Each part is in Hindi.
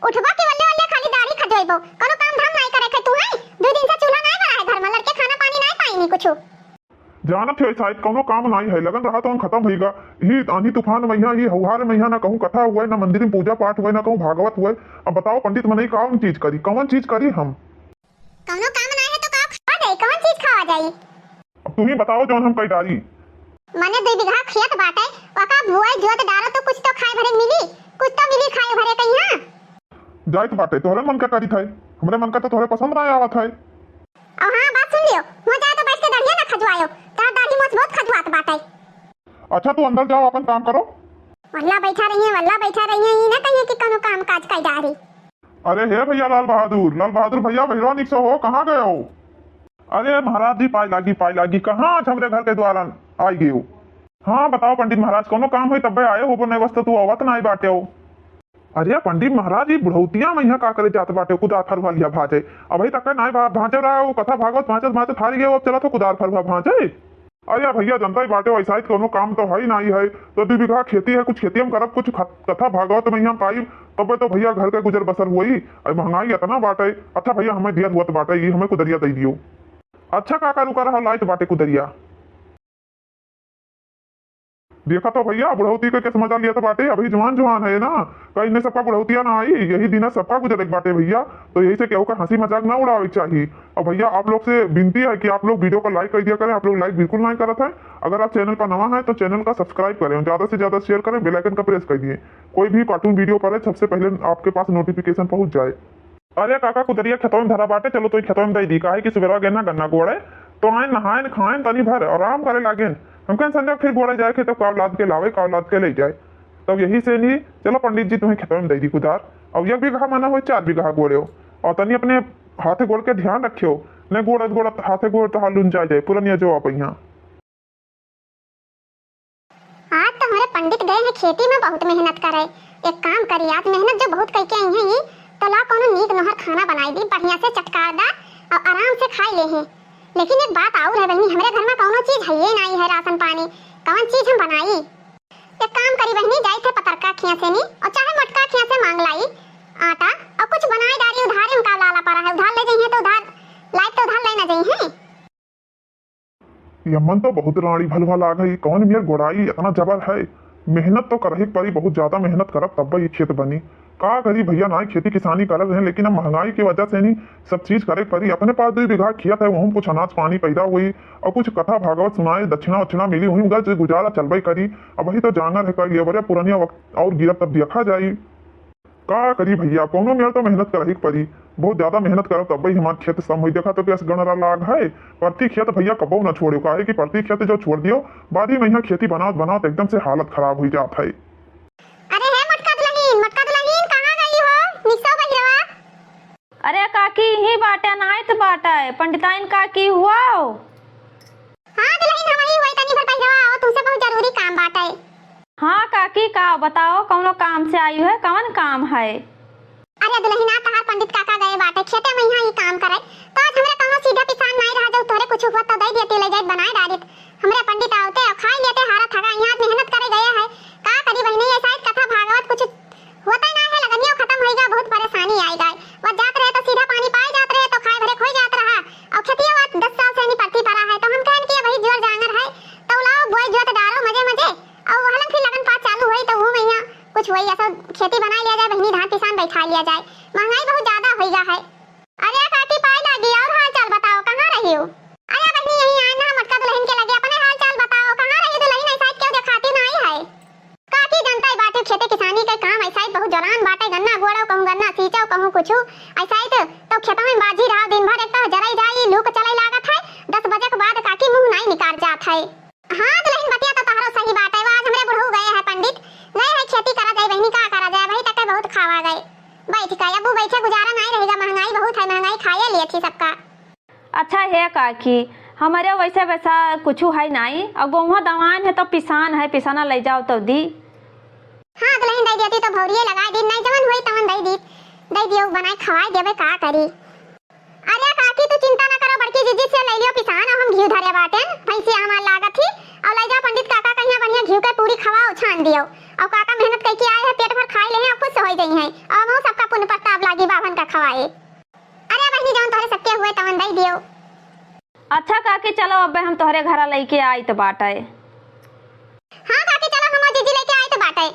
उठबा के वल्ले वल्ले खाली दाढ़ी खजोइबो, कोनो काम धाम नहीं करे के तू है। 2 दिन से चूल्हा नहीं बना है घर में, लड़के खाना पानी नहीं पाईनी कुछो। जानत है शायद कोनो काम नहीं है, लगन रहा तो खत्म होगा। ही आंधी तूफान महीना, ही हौहार महीना, ना कहूँ कथा हुआ ना मंदिर में पूजा पाठ हुआ ना कहूँ भागवत हुआ। अब बताओ पंडित मनई कौन चीज करी, कौन चीज करी हम? कोनो काम नहीं है तो का खा जाई, कौन चीज खावा जाई? अब तुम ही बताओ जौन हम कई डाली। मने 2 बीघा खेत बाटे, ओका बुआई जोत डालो तो कुछ तो खाए भरे मिली, कुछ तो मिली खाए भरे कहिया। जाइत बाटे तोहरे मन का करी थे, हमरे मन का तो तोहरे पसंद ना आवत है। और हां बात सुन लियो, हो जाए तो बैठ के दाढ़ी ना खजवायो, तार दाढ़ी मोछ बहुत खजवात बाटे। अच्छा तू अंदर जाओ अपन काम करो। वल्ला बैठा रही है ई ना कहिए कि कोनो काम काज कई डारी। अरे हे भैया लाल बहादुर भैया भैरवा निक हो, कहाँ गए हो? अरे महाराज जी पाई लागी कहाँ हमरे घर के द्वारा आई गई हो। हाँ बताओ पंडित महाराज कोनो काम हुई तब आए हो, बने वस्त तू आवत ना आई बाटे हो। अरे पंडित महाराज जी बुढ़ौतिया में यहाँ का करे जाते बाटे, कुदार फरवा लिया भाजे अभी तक नहीं भाजे रहा है, कथा भागवत भाजत हारी गए, अब चला तो कुदार फरवा भाजे। अरे भैया जनता ही बाटे वैसा कोनो काम तो है ही नहीं है, तो 2 बीघा खेती है, कुछ खेती हम करब, कुछ कथा भागवत में हम पाई तब तो भैया घर के गुजर बसर हुई। महंगाई इतना बाटे। अच्छा भैया हमें दिया हुआ बाटे, ये हमें कुदरिया दे दियो। अच्छा काका रुका रहा लाइट बाटे कुदरिया देखा तो भैया बुढ़ौती के समझ लिया तो बाटे, अभी जवान है ना, कहीं ने सबका बुढ़ौतिया ना आई, यही दिन सबका गुजर बाटे भैया। तो यही से केहू का हंसी मजाक ना उड़ावे चाहिए। और भैया आप लोग से विनती है कि आप लोग वीडियो को लाइक कर दिया करें, आप लोग लाइक बिल्कुल नहीं करते हैं। अगर आप चैनल पर नवा है तो चैनल का सब्सक्राइब करें, ज्यादा से ज्यादा शेयर करें, बेल आइकन का प्रेस कर दिए, कोई भी कार्टून वीडियो पड़े सबसे पहले आपके पास नोटिफिकेशन पहुंच जाए। अरे काका कुदरिया खेतों में धरा बाटे, चलो तो खेतों में दे दी का है कि सुबह गए ना गन्ना गोड़े तो आए नहाए खाए तनी भर आराम करे लागे, हम कहें संजय फिर गोड़े जाए खे तो काव लाद के लावे, काव लाद के ले जाए। तब यही से नहीं चलो पंडित जी तुम्हें खेतों में दे दी कुदार, अब 1 बीघा माना हो 4 बीघा गोड़े हो, और तनी अपने हाथे गोड़ के ध्यान रखियो, न गोड़ हाथे गोड़ तो हालून जाए पूरा जो आप यहाँ। आज तो हमारे पंडित गए हैं खेती में बहुत मेहनत करे, एक काम करी आज मेहनत जो बहुत करके आई हैं ये तो ला कोनो नीक नहर खाना बनाई दी बढ़िया से चटकारदार और आराम से खाई ले हैं। लेकिन एक बात और है बहनी, हमारे घर में कोनो चीज है ये नहीं है, राशन पानी कौन चीज हम बनाई। एक काम करी बहनी, जाई थे पतरका खिया से नहीं और चाहे मटका खिया से मांग लाई आटा और कुछ बनाई डाली, उधार उनका लाला पड़ा है, उधार ले जाइए तो उधार लाइट तो उधार लेना जाइए। यमन तो बहुत रानी भलवा लाग है, कौन मेर गोड़ाई इतना जबर है, मेहनत तो करही पड़ी, बहुत ज्यादा मेहनत करब तब ये खेत बनी। का करी भैया ना खेती किसानी कर रहे हैं, लेकिन अब महंगाई की वजह से नहीं सब चीज करे पड़ी। अपने पास 2 बीघा खेत है, वहाँ कुछ अनाज पानी पैदा हुई और कुछ कथा भागवत सुनाए, दक्षिणा उक्षिणा मिली हुई, गुजारा चलबई करी। अब वही तो जानर है कर लिया पुरानिया वक्त और गिरब तब देखा जाये का करी भैया, कोनो मेर तो मेहनत करही पड़ी, बहुत ज्यादा मेहनत करो तब भाई हमारे खेत सम हुई। देखा तो कैसे गणरा लाग है, प्रति खेत भैया कबो न छोड़ो, काहे कि प्रति खेत जो छोड़ दियो बाद ही महीना खेती बनाओ एकदम से हालत खराब हुई जात है। अरे है मटका दुल्हीन कहाँ गई हो निसो बहिरवा? अरे काकी ही बाटे नाइट बाटे पंडिताइन काकी हुआ हो। हां दुल्हीन हम ही होई तनी भर बहिरवा आओ, तुमसे बहुत जरूरी काम बाटे। हाँ काकी का बताओ कौनो काम से आई है, कौन काम है? अरे दुल्हीन तहार पंडित काका गए बाटे खेते में यहाँ ही काम करे, तो आज हमरे कोनो सीधा पिसान नहीं रहा जो तोरे कुछ हुआ तो दे देती ले जाए बनाए डालित, हमरे पंडित आवते और खाई लेते हारा थका, यहाँ मेहनत करे गए है का करी बहनी, ये शायद कथा भागवत कुछ होता ही ना है, लगनियो खत्म होएगा, बहुत परेशानी आई गई, वह जात रहे तो सीधा पानी पाए जात रहे तो खाए भरे खोई जात रहा, और खेतिया बात 10 साल से नहीं पड़ती पड़ा है, तो हम कहन कि भाई जोर जांगर है तो लाओ बोई जोत डालो मजे और वहलन फिर लगन पात चालू हुई तो वो महीना कुछ वही ऐसा खेती बना लिया जाए बहनी, धान किसान बैठा लिया जाए, महंगाई बहुत ज्यादा हो गया है। अरे काकी पाई लगी और हाल चाल बताओ कहाँ रही हो? अरे बहनी यही आना मटका दुल्हन के लगे, अपने हाल चाल बताओ कहाँ रही दुल्हन, ऐसा क्यों दिखाती नहीं है? काकी जनता ही बाटे खेती किसानी के काम ऐसा बहुत जलान बाटे, गन्ना गोड़ो कहूँ गन्ना सींचो कहूँ कुछ ऐसा तो खेतों में बाजी रहा दिन भर, एक तो जराई जाई लू को चलाई लागत है, 10 बजे के बाद काकी मुंह नहीं निकाल जात है। हाँ दुल्हन बतिया तो तहरो सही बात है, आज हमरे बुढ़ऊ गए हैं पंडित नहीं है खेती करा जाए बहनी, का करा जाए भाई तक बहुत खावा गए, बैठ का अबू बैठे गुजारा नहीं रहेगा, महंगाई बहुत है, महंगाई खाए लिए थी सबका। अच्छा है काकी हमारे वैसे वैसा कुछ है नहीं, और गेहूँ दवान है तो पिसान है, पिसाना ले जाओ तो दी। हाँ दुल्हन दे देती तो भौरिये लगा दी, नहीं जवन हुई तवन दे दियो बनाए खवाए देबे का करी। अरे काकी तू चिंता ना करो, बड़की जीजी से ले लियो पिसान, हम घी धरे बाटे भैंसी हमार लागत थी, और ले जा पंडित काका कहिया बढ़िया घी के पूरी खवाओ छान दियो, और काका मेहनत करके आए हैं पेट भर खाए ले हैं खुश हो गई हैं, और हम सबका पुण्य प्रताप लागी बाभन का खवाए। अरे बहनी जौन तोहरे सत्य हुए तवन दई दियो। अच्छा काकी चलो अब हम तोहरे घरा लेके आई तो बाटे। हां काकी चलो हम जीजी लेके आई तो बाटे।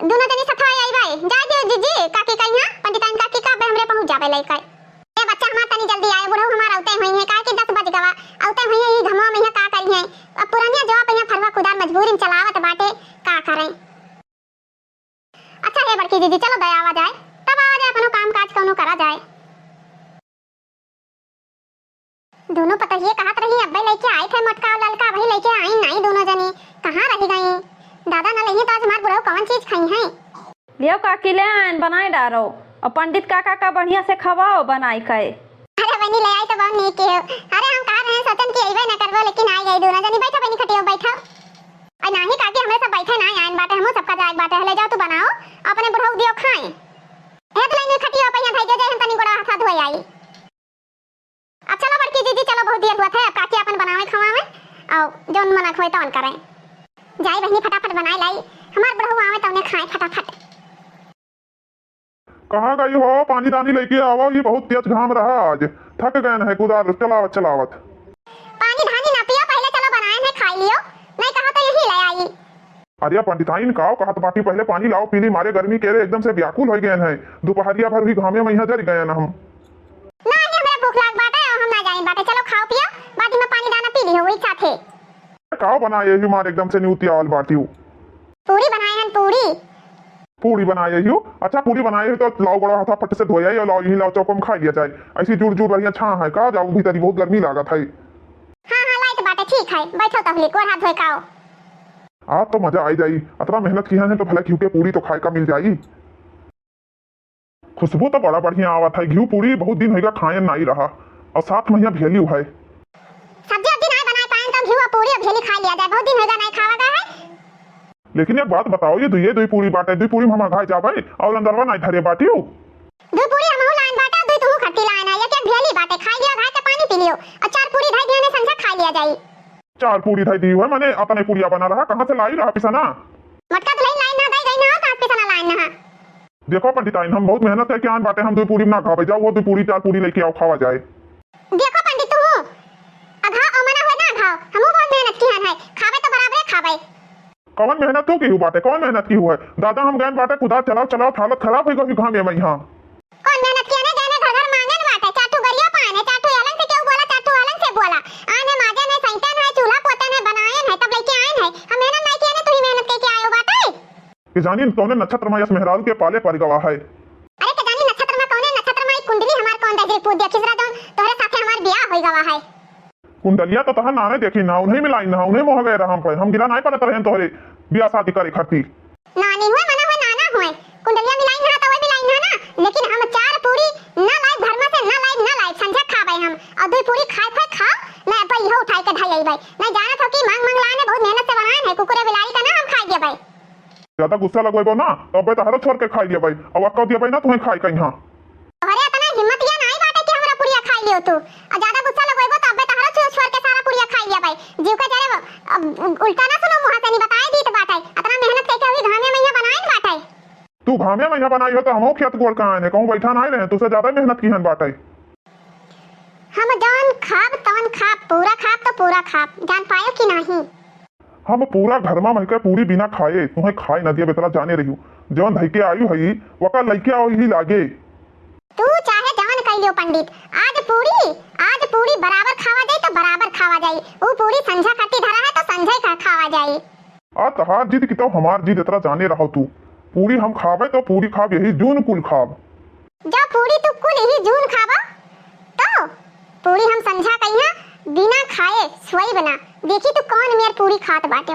दोनों जनी सथा आई भाई जा दियो जीजी काकी कहिया पंडिताइन काकी का हमरे पहुंच जावे लेके। ए बच्चा हमार तनी जल्दी आए बुढ़ऊ हमार औते होई है काहे कि 10 बज गवा औते होई है ई घमवा में का करी है। अब पुरानिया जवाब यहाँ फरवा खुदा मजबूरी में चलावत बाटे का करें। अच्छा है बड़की दीदी चलो दया आवा जाए तब आवा जाए अपनो काम काज कोनो करा जाए। दोनों पता ये कहत रही अब्बे लेके आए थे मटका और ललका वही लेके आई नहीं दोनों जनी कहां रह गई। दादा ना लेही तो आज हमार बुढ़ऊ कौन चीज खाई है। लियो काकी ले आन बनाई डारो और पंडित काका का बढ़िया से खवाओ बनाई के। अरे बनी ले आई तो बहुत नीक है। अरे हम कह रहे हैं सोचन कि अइबे न करबो लेकिन आई गई दोनों जनी बैठो बनी खटियो बैठो। और नाही काकी हमरे सब बैठे ना आइन बाटे हमो सबका जाग बाटे ले जाओ तू बनाओ अपने बुढ़ऊ दियो खाए। हे तो लेनी खटियो पहिया धइ दे हम तनी गोड़ा हाथ धोई आई। अब चलो बड़की दीदी चलो बहुत देर हुआ था अब काकी अपन बनावे खवावे और जोन मना खोए तौन करें। जाई बहनी फटाफट बनाए लाई हमार बुढ़ऊ आवे त उन्हें खाए फटाफट। कहाँ गई हो पानी दानी लेके आओ ये बहुत तेज घाम रहा आज थक गए हैं कुदार चलावत चलावत। पानी धानी ना पियो पहले चलो बनाए हैं खा लियो नहीं कहा तो यही ले आई। अरे पंडिताइन काओ कहत बाकी पहले पानी लाओ पीली मारे गर्मी के रे एकदम से व्याकुल हो गए हैं दोपहरिया भर हुई घामे में यहाँ जर गए ना हम। नहीं हमरा भूख लाग बाटे हम ना जाई बाटे चलो खाओ पियो बाद में पानी दाना पी लियो वही साथे। काओ बनाए ही मार एकदम से न्यूतिया वाल बाटी पूरी बनाए हैं पूरी बनाए ही। अच्छा पूरी बनाए तो लाओ बड़ा हाथा फट से धोया और लाओ यही लाओ चौको में खा लिया जाए ऐसी जुड़ जुड़ बढ़िया छा है का जाओ भीतर बहुत गर्मी लागत है। हां हां लाइट बाटे ठीक है बैठो तहली को हाथ धोए खाओ। आज तो मजा आई जाई अतरा मेहनत की है तो भला घी के पूरी तो खाए का मिल जाई। खुशबू तो बड़ा बढ़िया आवत है घी पूरी बहुत दिन होगा खाए नहीं रहा और 7 महीना भेली है। सब्जी अभी नहीं बनाए पाए तो घी पूरी और भेली खा लिया जाए बहुत दिन होगा नहीं खावा है। लेकिन एक बात बताओ ये दुई पूरी बाटे दुई पूरी में हम घाय जाबे और अंदरवा नहीं धरे बाटियो। दुई पूरी हमहु लाइन बाटा दुई तू खट्टी लाइन है एक भेली बाटे खा लियो घाय के पानी पी लियो और 4 पूरी धई देने संझा खा लिया जाई। 4 पूरी धई दी हुआ मैंने अपने पूरिया बना रहा कहां से लाई रहा पिसना मटका तो लाइन ना दई गई ना कहां पिसना लाइन ना। देखो पंडिताइन हम बहुत मेहनत करके आन बाटे हम दुई पूरी में ना खावे जाओ वो दुई पूरी 4 पूरी लेके आओ खावा जाए। देखो पंडित तू अघा अमना हो ना घाव हमहु बहुत मेहनत की है खावे तो बराबर खावे। कौन मेहनत तो की हुआ बाटे कौन मेहनत की हुआ है दादा हम गए बाटे खुदा चलाओ चलाओ हालत खराब हो गई घाम में यहाँ। कौन मेहनत किया ने जाने घर घर मांगे न बाटे चाटू गरिया पाने चाटू अलग से क्यों बोला चाटू अलग से बोला आने माजे ने सैंतन है चूल्हा पोतन है बनाए है तब लेके आए हैं हम मेहनत नहीं किए ने तू ही मेहनत करके आयो बाटे। कि जानी तोने नक्षत्र में यस मेहरारू के पाले पर गवा है। अरे के जानी नक्षत्र में कौन है नक्षत्र में कुंडली हमार कौन दे पूछ दिया खिसरा दो तोरे साथे हमार ब्याह होई गवा है। कुंडलिया तो तहा नाने देखी ना उन्हें मिलाई ना उन्हें मोह गए रहा हम गिरा नहीं पड़त रहे तोहरे ब्याह शादी करे खरती नानी हुए मना हुए नाना हुए कुंडलिया मिलाई ना तो वही मिलाई ना लेकिन हम 4 पूरी ना लाई धर्म से ना लाई संझा खाबे हम और 2 पूरी खाए खा ना भाई हो उठाई के ढाई आई भाई नहीं जाना था कि मांग लाने बहुत मेहनत से बनाए है कुकुरे बिलाई का ना हम खा गए भाई। ज्यादा गुस्सा लगवेबो ना तब तो हर छोड़ के खा लिया भाई अब अक्का दिया भाई ना तुम्हें खाई कहीं हां अरे इतना हिम्मत या नहीं बाटे कि हमरा पुरिया खाई लियो तू और ज्यादा गुस्सा लगवेबो तब तो हर छोड़ के सारा पुरिया खाई लिया भाई जीव का जरे उल्टा ना सुनो मुंह से नहीं बताए दी तो बाटे इतना मेहनत करके अभी घामे में बनाए बाटे। तू घामे में बनाई हो तो हम खेत गोल कहां है कहूं बैठा नहीं रहे तुझसे ज्यादा मेहनत की हन बाटे। हम जौन खाब तवन खाब तो पूरा खाब जान पायो कि नहीं। हम पूरा घर में महके पूरी बिना खाए तुम्हें खाए न दिया बेतरा जाने रही जौन धई के आयु हई वका लइके आओ ही लागे। तू चाहे जवन कह लियो पंडित आज पूरी बराबर खावा जाई तो बराबर खावा जाई वो पूरी संझा खट्टी धरा है तो संझा का खावा जाई। आ तहार जिद की तो हमार जिद इतना जाने रहो तू पूरी हम खावे तो पूरी खाब यही जून कुल खाब जब पूरी तू कुल ही जून खावा तो पूरी हम संझा कहिया बिना खाए सोई बना देखी तू कौन मेर पूरी खात बाटे।